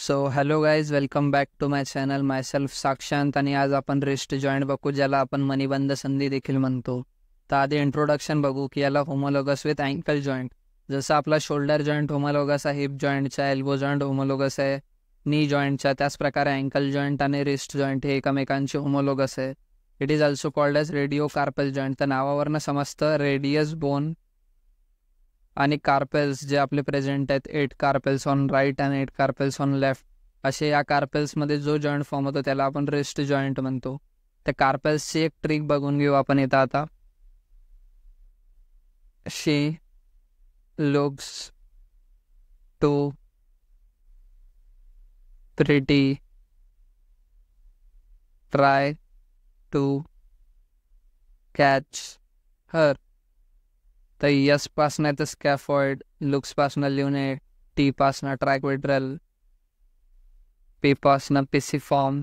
So hello guys, welcome back to my channel. Myself Sakshant. आणि आज आपण wrist joint बघू, ज्याला आपण मणिबंध संधी देखील म्हणतो. तर आधी इंट्रोडक्शन बघू की याला होमोलोगस विथ अँकल जॉईंट. जसं आपला शोल्डर जॉईंट होमोलोगस आहे हिप जॉईंटचा, एल्बो जॉईंट होमोलोगस आहे नी जॉईंटचा, त्याच प्रकारे अँकल जॉईंट आणि रिस्ट जॉईंट हे एकमेकांचे होमोलोगस आहे. It is also called as radio carpal joint. तर नावावरनं समजतं रेडियस बोन आणि कार्पेल्स जे आपले प्रेझेंट आहेत, 8 carpels on right and 8 carpels on left, असे या कार्पेल्समध्ये जो जॉईंट फॉर्म होतो त्याला आपण रिस्ट जॉईंट म्हणतो. त्या कार्पेल्सची एक ट्रिक बघून घेऊ आपण इथं आता. She looks too pretty, try to catch her. तर यस पासनं येतं स्कॅफॉइड, लुक्स पासनं ल्युनेट, टी पासनं ट्रॅक्वेड्रल, पी पासनं पिसिफॉर्म,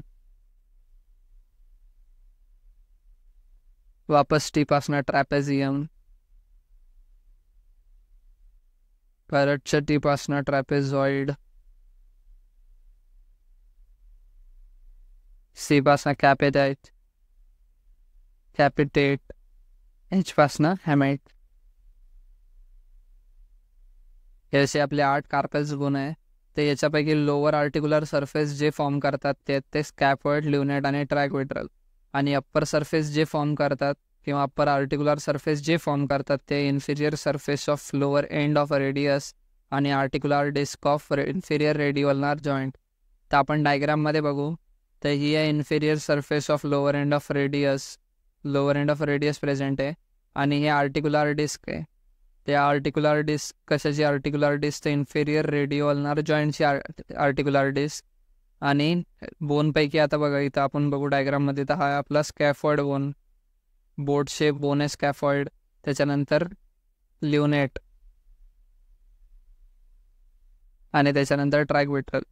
वापस टी पासनं ट्रॅपेझियम, परतच्या टी पासनं ट्रॅपेझॉइड, सी पासनं कॅपिटाइट, कॅपिटेट, एच पासनं हॅमेट. हे असे आपले 8 कार्पेल्स गुण आहे. ते याच्यापैकी लोअर आर्टिक्युलर सरफेस जे फॉर्म करतात ते स्कॅफॉइड, ल्युनेट आणि ट्रॅक्वेड्रल. आणि अप्पर सरफेस जे फॉर्म करतात किंवा अप्पर आर्टिक्युलर सरफेस जे फॉर्म करतात ते inferior surface of lower end of radius आणि आर्टिक्युलर डिस्क ऑफ इन्फिरियर रेडिओलर जॉईंट. तर आपण डायग्राममध्ये बघू तर ही आहे inferior surface of lower end of radius. Lower end of radius present आहे आणि हे आर्टिक्युलर डिस्क आहे. त्या आर्टिक्युलर डिस्क कशाची आर्टिक्युलर डिस्क? तर इन्फिरियर रेडिओलर जॉईंटची आर्टिक्युलर डिस्क. आणि बोनपैकी आता बघा इथं आपण बघू डायग्राममध्ये, तर हा आपला स्कॅफॉइड बोन, बोट शेप बोन आहे स्कॅफॉइड. त्याच्यानंतर ल्युनेट आणि त्याच्यानंतर ट्रॅक्वेड्रल.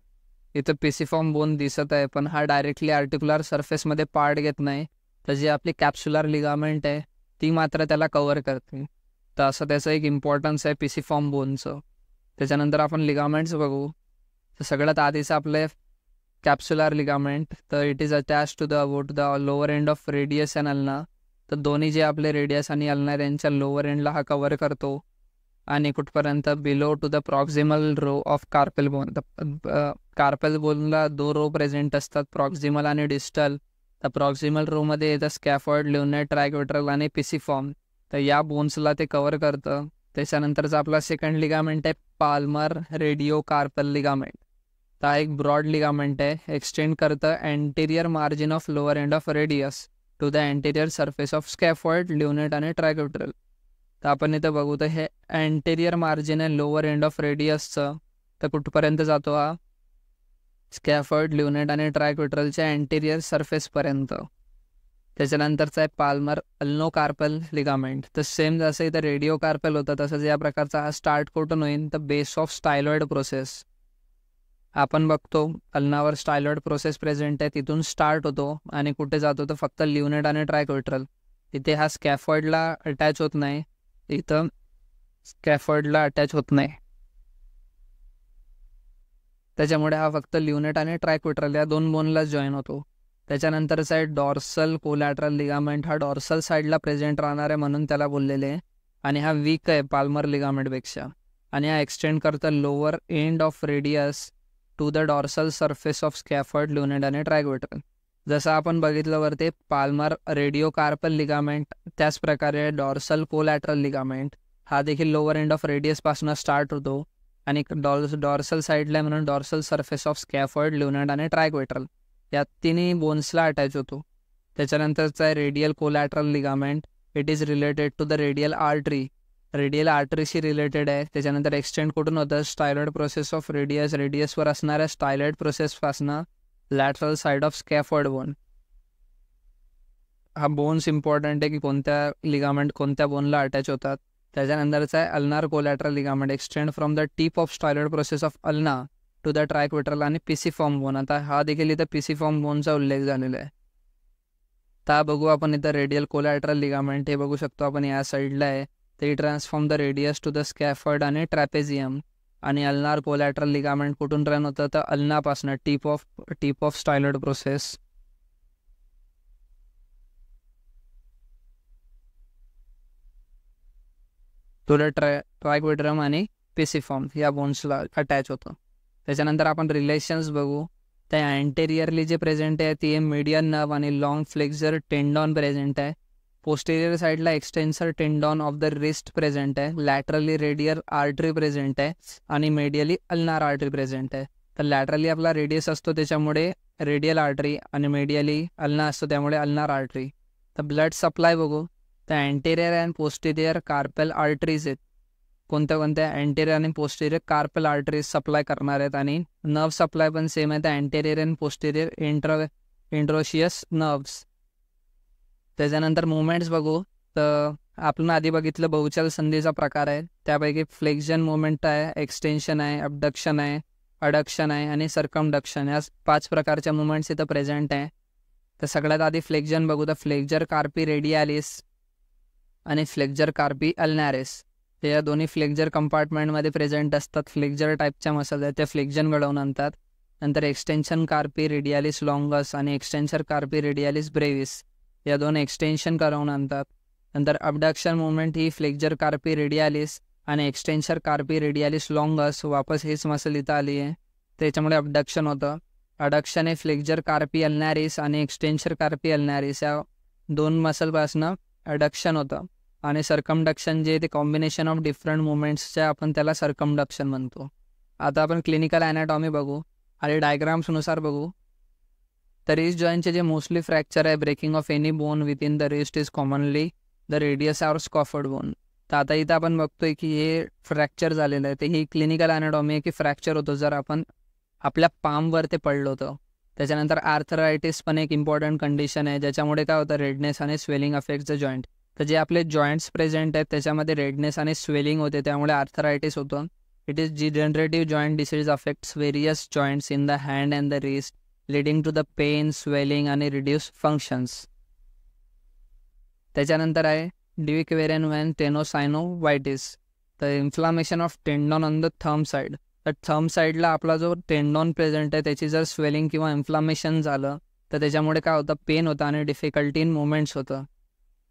इथं पिसिफॉर्म बोन दिसत आहे पण हा डायरेक्टली आर्टिक्युलर सरफेसमध्ये पार्ट घेत नाही. तर जी आपली कॅप्सुलर लिगामेंट आहे ती मात्र त्याला कव्हर करते. तर असं त्याचं एक इम्पॉर्टन्स आहे पिसिफॉर्म बोनचं. त्याच्यानंतर आपण लिगामेंट्स बघू. तर सगळ्यात आधीचं आपलं कॅप्सुलर लिगामेंट. तर it is attach to the lower end of radius and ulna. तर दोन्ही जे आपले रेडियस आणि अल्ना त्यांच्या लोअर एंडला हा कव्हर करतो. आणि कुठपर्यंत? Below to the proximal row of carpal bone. Carpal बोनला 2 रो प्रेझेंट असतात, प्रॉक्झिमल आणि डिस्टल. तर प्रॉक्झिमल रोमध्ये येतं स्कॅफॉइड, ल्युनेट, ट्रॅक्वेड्रल आणि पिसिफॉर्म. तर या बोन्सला ते कव्हर करतं. त्याच्यानंतरचा आपला सेकंड लिगामेंट आहे पाल्मर रेडिओ कार्पल लिगामेंट. तर हा एक ब्रॉड लिगामेंट आहे, एक्सटेंड करतं anterior margin of lower end of radius to the anterior surface of scaphoid, lunate आणि ट्रॅक्वेड्रल. तर आपण इथं बघू तर हे अँटेरियर मार्जिन आहे लोअर एंड ऑफ रेडियसचं. तर कुठपर्यंत जातो हा? स्कॅफॉइड, ल्युनेट आणि ट्रॅक्वेड्रलच्या अँटेरियर सरफेसपर्यंत. त्याच्यानंतरचा आहे पाल्मर अल्नो कार्पल लिगामेंट. तर सेम जसं इथं रेडिओ कार्पल होतं तसंच या प्रकारचा हा स्टार्ट कुठून होईल? तर बेस ऑफ स्टायलॉइड प्रोसेस. आपण बघतो अल्नावर स्टायलॉइड प्रोसेस प्रेझेंट आहे, तिथून स्टार्ट होतो आणि कुठे जातो तर फक्त ल्युनेट आणि ट्रॅक्वेड्रल. इथे हा स्कॅफॉइडला अटॅच होत नाही, इथं स्कॅफॉइडला अटॅच होत नाही. त्याच्यामुळे हा फक्त ल्युनेट आणि ट्रॅक्वेड्रल या 2 बोनला जॉईन होतो. त्याच्यानंतरचा आहे डॉर्सल कोलॅटरल लिगामेंट. हा डॉर्सल साईडला प्रेझेंट राहणार आहे म्हणून त्याला बोललेले आहे. आणि हा वीक आहे पाल्मर लिगामेंटपेक्षा. आणि हा एक्सटेंड करतं lower end of radius to the dorsal surface of scaphoid, lunate आणि ट्रॅक्वेड्रल. जसं आपण बघितलं वरती पाल्मर रेडिओ कार्पल लिगामेंट, त्याच प्रकारे डॉर्सल कोलॅटरल लिगामेंट हा देखील लोअर एंड ऑफ रेडियसपासून स्टार्ट होतो आणि डॉर्सल साईडला म्हणून dorsal surface of scaphoid, lunate आणि ट्रॅक्वेड्रल या 3 बोन्सला अटॅच होतो. त्याच्यानंतरचा आहे radial collateral ligament. It is related to the radial artery. Radial आर्टरीशी रिलेटेड आहे. त्याच्यानंतर एक्सटेंड कुठून होतं? स्टायलॉइड प्रोसेस ऑफ रेडियसवर असणाऱ्या स्टायलॉइड प्रोसेसपासनं लॅटरल साईड ऑफ स्कॅफॉइड बोन. हा बोन्स इम्पॉर्टंट आहे की कोणत्या लिगामेंट कोणत्या बोनला अटॅच होतात. त्याच्यानंतरचा आहे ulnar collateral ligament. Extend from the tip of styloid process of ulna to the triquetral आणि पिसिफॉर्म बोन. आता हा देखील इथं पिसिफॉर्म बोनचा उल्लेख झालेला आहे. आता बघू आपण इथं रेडियल कोलॅटरल लिगामेंट. हे बघू शकतो आपण या साईडला आहे. ते transform the radius to the scaphoid आणि ट्रॅपेझियम. आणि अल्नार कोलॅटरल लिगामेंट कुठून रन होतं तर अल्नापासनं टीप ऑफ स्टायलॉइड प्रोसेस. तुला ट्रायक्विट्रम आणि पिसिफॉर्म या बोन्सला अटॅच होतं. त्याच्यानंतर आपण रिलेशन्स बघू. त्या अँटेरियरली जे प्रेझेंट आहे ती मीडियन नर्व आणि लॉंग फ्लेक्झर टेंडॉन प्रेझेंट आहे. पोस्टेरियर साईडला एक्सटेन्सर tendon of the wrist present आहे. लॅटरली रेडियल आर्टरी प्रेझेंट आहे आणि मेडियली अल्नार आर्टरी प्रेझेंट आहे. तर लॅटरली आपला रेडियस असतो त्याच्यामुळे रेडियल आर्टरी आणि मेडियली अल्ना असतो त्यामुळे अल्नार आर्टरी. तर ब्लड सप्लाय बघू. तर anterior and posterior carpel arteries आहेत. कोणत्या अँटेरियर आणि पोस्टेरियर कार्पेल आर्टरीज सप्लाय करणार आहेत आणि नर्व सप्लाय पण सेम आहे. तर anterior and posterior interosseous nerves. त्याच्यानंतर मुवमेंट्स बघू. तर आपण आधी बघितलं बहुचल संधीचा प्रकार आहे. त्यापैकी फ्लेक्झन मुवमेंट आहे, एक्सटेन्शन आहे, अबडक्शन आहे, अडक्शन आहे आणि सर्कमडक्शन. या 5 प्रकारच्या मुवमेंट्स इथं प्रेझेंट आहे. तर सगळ्यात आधी फ्लेक्झन बघू. तर फ्लेक्झर कार्पी रेडियालिस आणि फ्लेक्झर कार्पी अल्नारिस हे या दोन्ही फ्लेक्झर कंपार्टमेंटमध्ये प्रेझेंट असतात. फ्लेक्झर टाईपच्या मसल आहेत त्या फ्लेक्झन घडवून आणतात. नंतर एक्सटेन्शन कार्पी रेडियालिस लॉंगस आणि एक्सटेन्शन कार्पी रेडियालिस ब्रेविस या दोन एक्सटेन्शन करवून आणतात. नंतर अबडक्शन मुवमेंट ही फ्लेक्झर कार्पी रेडियालिस आणि एक्सटेन्शन कार्पी रेडियालिस लॉंगस वापस हीच मसल इथं आली आहे त्याच्यामुळे अबडक्शन होतं. अडक्शन हे फ्लेक्झर कार्पी अल्नारिस आणि एक्सटेन्शन कार्पी अल्नारिस या 2 मसलपासनं अडक्शन होतं. आणि सर्कमडक्शन जे ते कॉम्बिनेशन ऑफ डिफरंट मुवमेंट्सच्या आपण त्याला सर्कमडक्शन म्हणतो. आता आपण क्लिनिकल ॲनाटॉमी बघू आणि डायग्राम्सनुसार बघू. तर रिस्ट जॉईंटचे जे मोस्टली फ्रॅक्चर आहे breaking of any bone within the wrist is commonly the radius or scaphoid bone. तर आता इथं आपण बघतोय की हे फ्रॅक्चर झालेलं आहे. ते ही क्लिनिकल ॲनाटॉमी आहे की फ्रॅक्चर होतं जर आपण आपल्या पामवर ते पडलो होतं. त्याच्यानंतर आर्थरायटिस पण एक इम्पॉर्टंट कंडिशन आहे ज्याच्यामुळे काय होतं रेडनेस आणि स्वेलिंग अफेक्ट द जॉईंट. तर जे आपले जॉईंट्स प्रेझेंट आहेत त्याच्यामध्ये रेडनेस आणि स्वेलिंग होते त्यामुळे आर्थरायटिस होतं. It is degenerative joint disease affects various joints in the hand and the wrist leading to the pain swelling आणि रिड्यूस फंक्शन्स. त्याच्यानंतर आहे ड्युकेरियन व्हॅन टेनोसायनोवायटिस. तर inflammation of tendon on the thumb side. तर thumb साईडला आपला जो tendon present आहे त्याची जर स्वेलिंग किंवा इन्फ्लामेशन झालं तर त्याच्यामुळे काय होतं पेन होतं आणि डिफिकल्टी इन मुवमेंट्स होतं.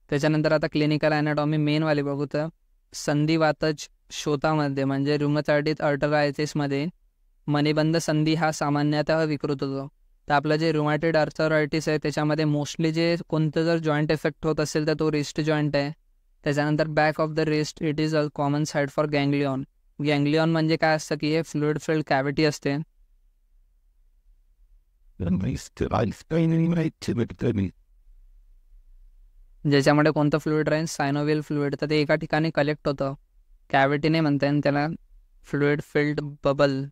त्याच्यानंतर आता क्लिनिकल ॲनाटॉमी मेनवाली बघू. तर संधिवातज शोथामध्ये म्हणजे रुमॅटॉइड आर्थरायटिसमध्ये मणिबंध संधी हा सामान्यतः विकृत होतो. तर आपलं जे रुमॅटॉइड आर्थरायटिस आहे त्याच्यामध्ये मोस्टली जे कोणतं जर जॉईंट इफेक्ट होत असेल तर तो रिस्ट जॉईंट आहे. त्याच्यानंतर back of the wrist it is a common side for ganglion. Ganglion म्हणजे काय असतं की हे फ्लुइड फिल्ड कॅव्हिटी असते ज्याच्यामध्ये कोणतं फ्लुइड राहील सायनोव्हियल फ्लुइड. तर ते एका ठिकाणी कलेक्ट होतं कॅव्हिटीने म्हणता येईल त्याला फ्लुइड फिल्ड बबल.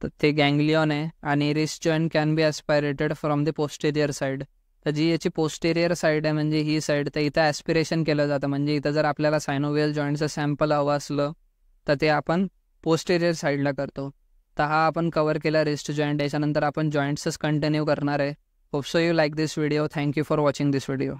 तर ते गँग्लिऑन आहे आणि wrist joint can be aspirated from the posterior side. तर जी याची पोस्टेरियर साईड आहे म्हणजे ही साईड तर इथं ॲस्पिरेशन केलं जातं. म्हणजे इथं जर आपल्याला सायनोव्हियल जॉईंटचं सॅम्पल हवं असलं तर ते आपण पोस्टेरियर साईडला करतो. तर हा आपण कवर केला रिस्ट जॉईंट. याच्यानंतर आपण जॉईंट्सच कंटिन्यू करणार आहे. Hope so you like this video. Thank you for watching this video.